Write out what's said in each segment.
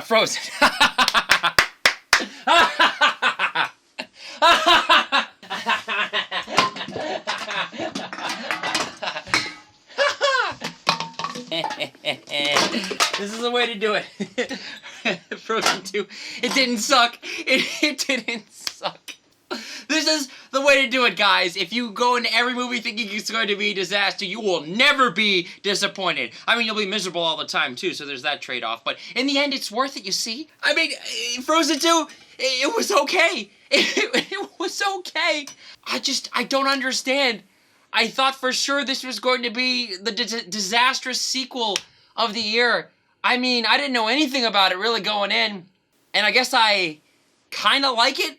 Frozen. This is the way to do it. Frozen 2. It didn't suck. It didn't suck. This is the way to do it, guys. If you go into every movie thinking it's going to be a disaster, you will never be disappointed. I mean, you'll be miserable all the time, too, so there's that trade-off. But in the end, it's worth it, you see? I mean, Frozen 2, it was okay. It was okay. I don't understand. I thought for sure this was going to be the disastrous sequel of the year. I mean, I didn't know anything about it really going in, and I guess I kind of like it.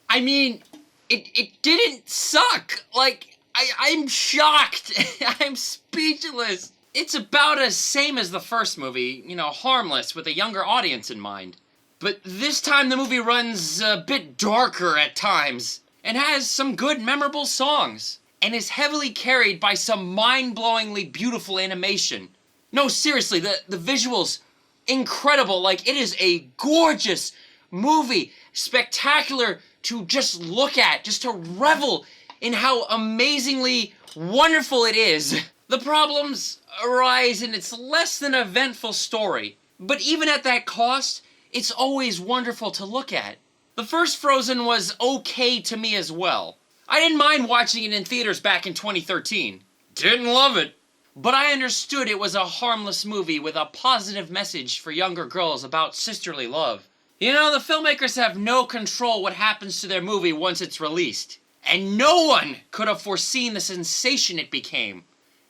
I mean, it didn't suck. Like, I'm shocked. I'm speechless. It's about as same as the first movie, you know, harmless with a younger audience in mind. But this time the movie runs a bit darker at times and has some good memorable songs and is heavily carried by some mind-blowingly beautiful animation. No, seriously, the visuals, incredible. Like, it is a gorgeous movie, spectacular to just look at, just to revel in how amazingly wonderful it is. The problems arise in its less than eventful story, but even at that cost, it's always wonderful to look at. The first Frozen was okay to me as well. I didn't mind watching it in theaters back in 2013. Didn't love it, but I understood it was a harmless movie with a positive message for younger girls about sisterly love. You know, the filmmakers have no control what happens to their movie once it's released. And no one could have foreseen the sensation it became.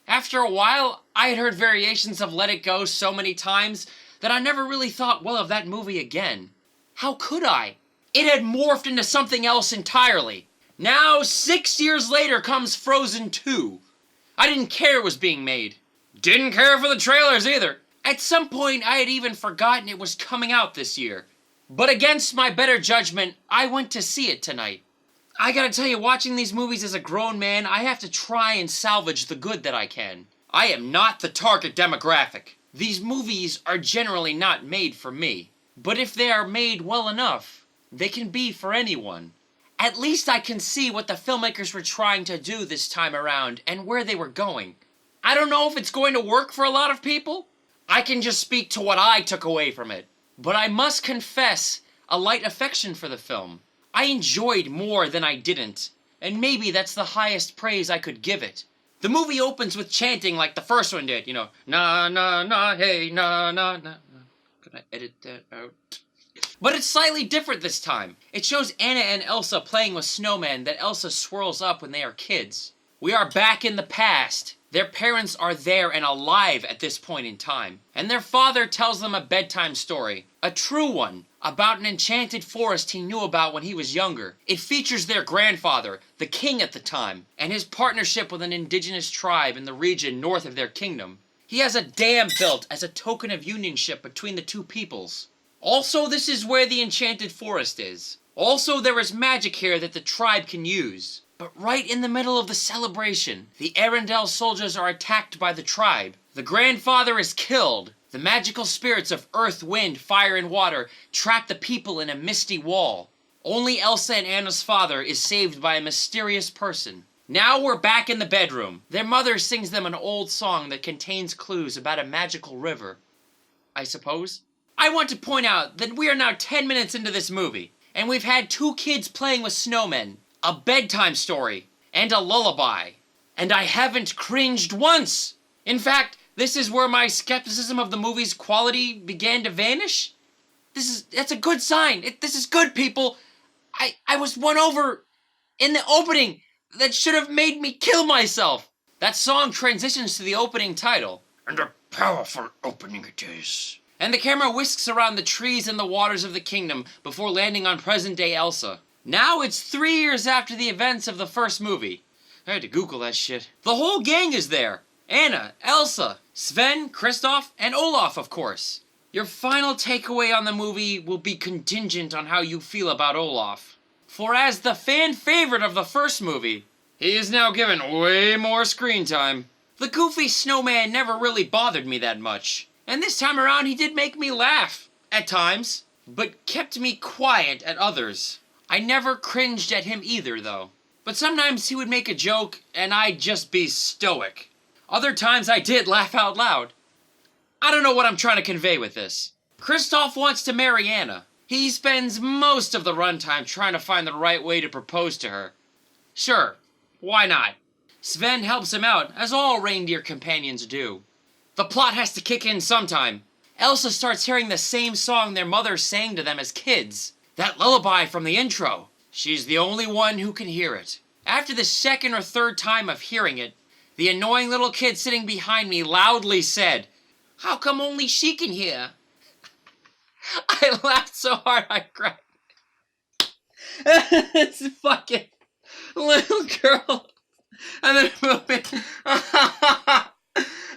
After a while, I had heard variations of Let It Go so many times that I never really thought well of that movie again. How could I? It had morphed into something else entirely. Now, 6 years later comes Frozen 2. I didn't care it was being made. Didn't care for the trailers either. At some point, I had even forgotten it was coming out this year. But against my better judgment, I went to see it tonight. I gotta tell you, watching these movies as a grown man, I have to try and salvage the good that I can. I am not the target demographic. These movies are generally not made for me. But if they are made well enough, they can be for anyone. At least I can see what the filmmakers were trying to do this time around and where they were going. I don't know if it's going to work for a lot of people. I can just speak to what I took away from it. But I must confess a light affection for the film. I enjoyed more than I didn't, and maybe that's the highest praise I could give it. The movie opens with chanting like the first one did, you know, na na na, hey, na na na. Could I edit that out? But it's slightly different this time. It shows Anna and Elsa playing with snowmen that Elsa swirls up when they are kids. We are back in the past. Their parents are there and alive at this point in time. And their father tells them a bedtime story, a true one, about an enchanted forest he knew about when he was younger. It features their grandfather, the king at the time, and his partnership with an indigenous tribe in the region north of their kingdom. He has a dam built as a token of unionship between the two peoples. Also, this is where the enchanted forest is. Also, there is magic here that the tribe can use. But right in the middle of the celebration, the Arendelle soldiers are attacked by the tribe. The grandfather is killed. The magical spirits of earth, wind, fire, and water trap the people in a misty wall. Only Elsa and Anna's father is saved by a mysterious person. Now we're back in the bedroom. Their mother sings them an old song that contains clues about a magical river. I suppose? I want to point out that we are now 10 minutes into this movie, and we've had 2 kids playing with snowmen, a bedtime story, and a lullaby. And I haven't cringed once! In fact, this is where my skepticism of the movie's quality began to vanish. That's a good sign. This is good, people. I was won over in the opening that should have made me kill myself. That song transitions to the opening title. And a powerful opening it is. And the camera whisks around the trees and the waters of the kingdom before landing on present-day Elsa. Now it's 3 years after the events of the first movie. I had to Google that shit. The whole gang is there. Anna, Elsa, Sven, Kristoff, and Olaf, of course. Your final takeaway on the movie will be contingent on how you feel about Olaf. For as the fan favorite of the first movie, he is now given way more screen time. The goofy snowman never really bothered me that much. And this time around he did make me laugh. at times, but kept me quiet at others. I never cringed at him either, though. But sometimes he would make a joke, and I'd just be stoic. Other times I did laugh out loud. I don't know what I'm trying to convey with this. Kristoff wants to marry Anna. He spends most of the runtime trying to find the right way to propose to her. Sure, why not? Sven helps him out, as all reindeer companions do. The plot has to kick in sometime. Elsa starts hearing the same song their mother sang to them as kids. That lullaby from the intro. She's the only one who can hear it. After the second or third time of hearing it, the annoying little kid sitting behind me loudly said, "How come only she can hear?" I laughed so hard I cried. This fucking little girl. And then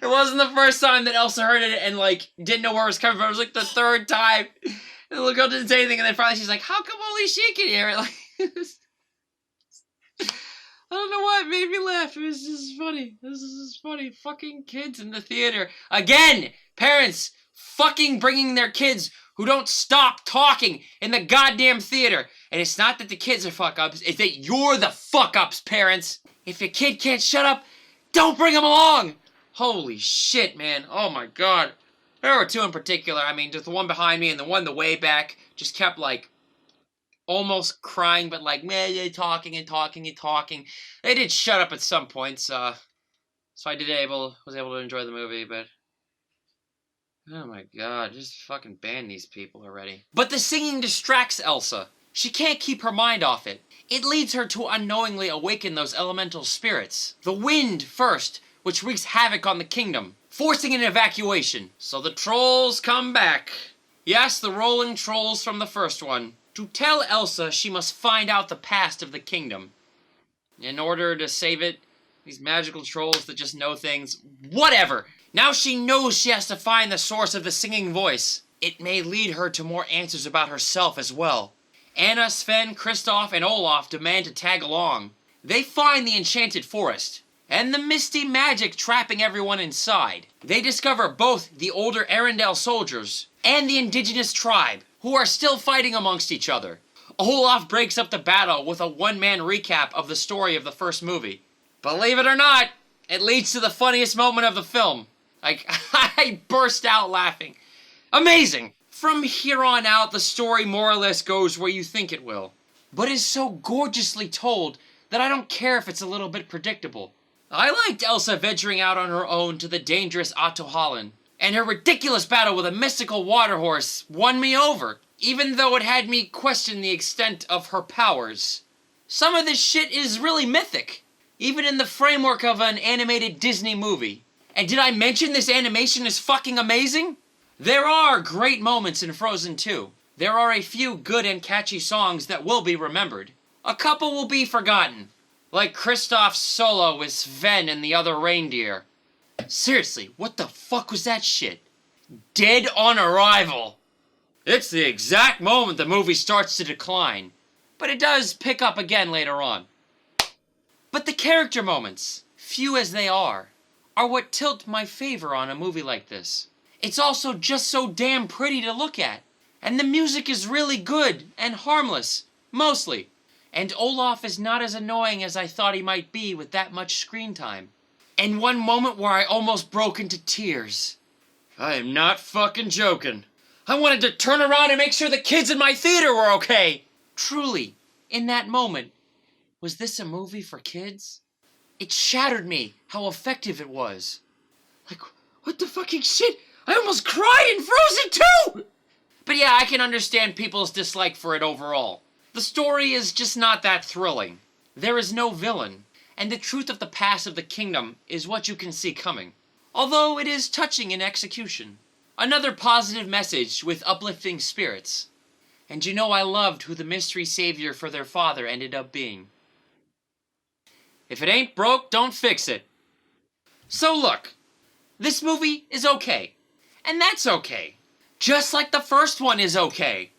it wasn't the first time that Elsa heard it and didn't know where it was coming from. It was the third time. And the little girl didn't say anything, and then finally she's like, "How come only she can hear it?" I don't know why it made me laugh. It was just funny. This is funny. Fucking kids in the theater. Again, parents fucking bringing their kids who don't stop talking in the goddamn theater. And it's not that the kids are fuck-ups, it's that you're the fuck-ups, parents. If your kid can't shut up, don't bring him along. Holy shit, man. Oh my god. There were two in particular. I mean, just the one behind me and the one the way back just kept almost crying, but man, they're talking and talking and talking. They did shut up at some points, so I was able to enjoy the movie, but oh my god, just fucking ban these people already. But the singing distracts Elsa. She can't keep her mind off it. It leads her to unknowingly awaken those elemental spirits. The wind first, which wreaks havoc on the kingdom, forcing an evacuation. So the trolls come back. Yes, the rolling trolls from the first one. To tell Elsa she must find out the past of the kingdom. In order to save it, these magical trolls that just know things. Whatever! Now she knows she has to find the source of the singing voice. It may lead her to more answers about herself as well. Anna, Sven, Kristoff, and Olaf demand to tag along. They find the enchanted forest, and the misty magic trapping everyone inside. They discover both the older Arendelle soldiers and the indigenous tribe, who are still fighting amongst each other. Olaf breaks up the battle with a one-man recap of the story of the first movie. Believe it or not, it leads to the funniest moment of the film. I burst out laughing. Amazing! From here on out, the story more or less goes where you think it will. But is so gorgeously told that I don't care if it's a little bit predictable. I liked Elsa venturing out on her own to the dangerous Ahtohallan, and her ridiculous battle with a mystical water horse won me over, even though it had me question the extent of her powers. Some of this shit is really mythic, even in the framework of an animated Disney movie. And did I mention this animation is fucking amazing? There are great moments in Frozen 2. There are a few good and catchy songs that will be remembered. A couple will be forgotten, like Kristoff's solo with Sven and the other reindeer. Seriously, what the fuck was that shit? Dead on arrival. It's the exact moment the movie starts to decline, but it does pick up again later on. But the character moments, few as they are what tilt my favor on a movie like this. It's also just so damn pretty to look at. And the music is really good and harmless, mostly. And Olaf is not as annoying as I thought he might be with that much screen time. And one moment where I almost broke into tears. I am not fucking joking. I wanted to turn around and make sure the kids in my theater were okay. Truly, in that moment, was this a movie for kids? It shattered me how effective it was. What the fucking shit? I almost cried in Frozen 2! But yeah, I can understand people's dislike for it overall. The story is just not that thrilling. There is no villain, and the truth of the past of the kingdom is what you can see coming. Although it is touching in execution. Another positive message with uplifting spirits. And I loved who the mystery savior for their father ended up being. If it ain't broke, don't fix it. So look, this movie is okay. And that's okay. Just like the first one is okay.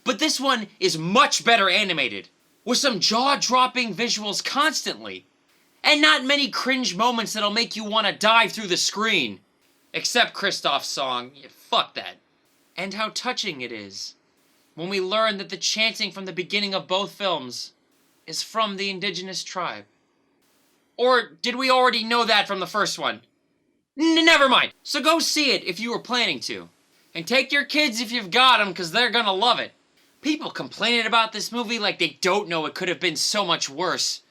But this one is much better animated, with some jaw-dropping visuals constantly, and not many cringe moments that'll make you want to dive through the screen. Except Kristoff's song. Yeah, fuck that. And how touching it is when we learn that the chanting from the beginning of both films is from the indigenous tribe. Or did we already know that from the first one? Never mind. So go see it if you were planning to. And take your kids if you've got them, because they're gonna love it. People complaining about this movie like they don't know it could have been so much worse.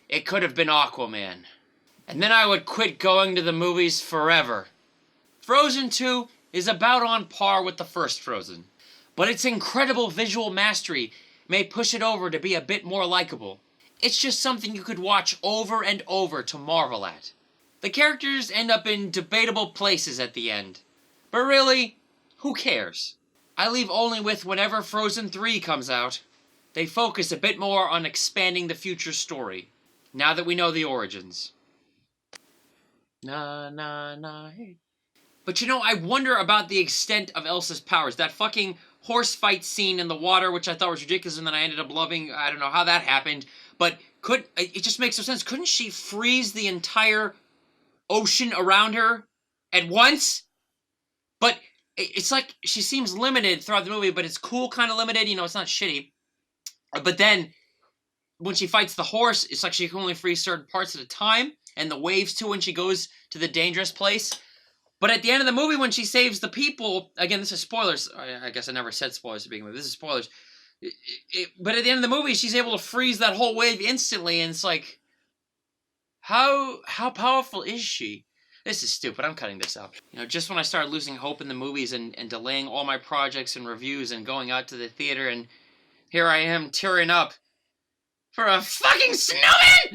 It could have been Aquaman. And then I would quit going to the movies forever. Frozen 2 is about on par with the first Frozen, but its incredible visual mastery may push it over to be a bit more likable. It's just something you could watch over and over to marvel at. The characters end up in debatable places at the end, but really, who cares? I leave only with whenever Frozen 3 comes out, they focus a bit more on expanding the future story, now that we know the origins. Na na na hey. But you know, I wonder about the extent of Elsa's powers. That fucking horse fight scene in the water, which I thought was ridiculous, and then I ended up loving. I don't know how that happened, but it just makes no sense. Couldn't she freeze the entire ocean around her at once? But it's like she seems limited throughout the movie, but it's cool kind of limited. You know, it's not shitty. But then when she fights the horse, it's like she can only freeze certain parts at a time, and the waves too when she goes to the dangerous place. But at the end of the movie, when she saves the people, again, this is spoilers. I guess I never said spoilers to begin with. This is spoilers. But at the end of the movie, she's able to freeze that whole wave instantly, and it's like, how powerful is she? This is stupid. I'm cutting this out. You know, just when I started losing hope in the movies and delaying all my projects and reviews and going out to the theater, and here I am tearing up for a fucking snowman!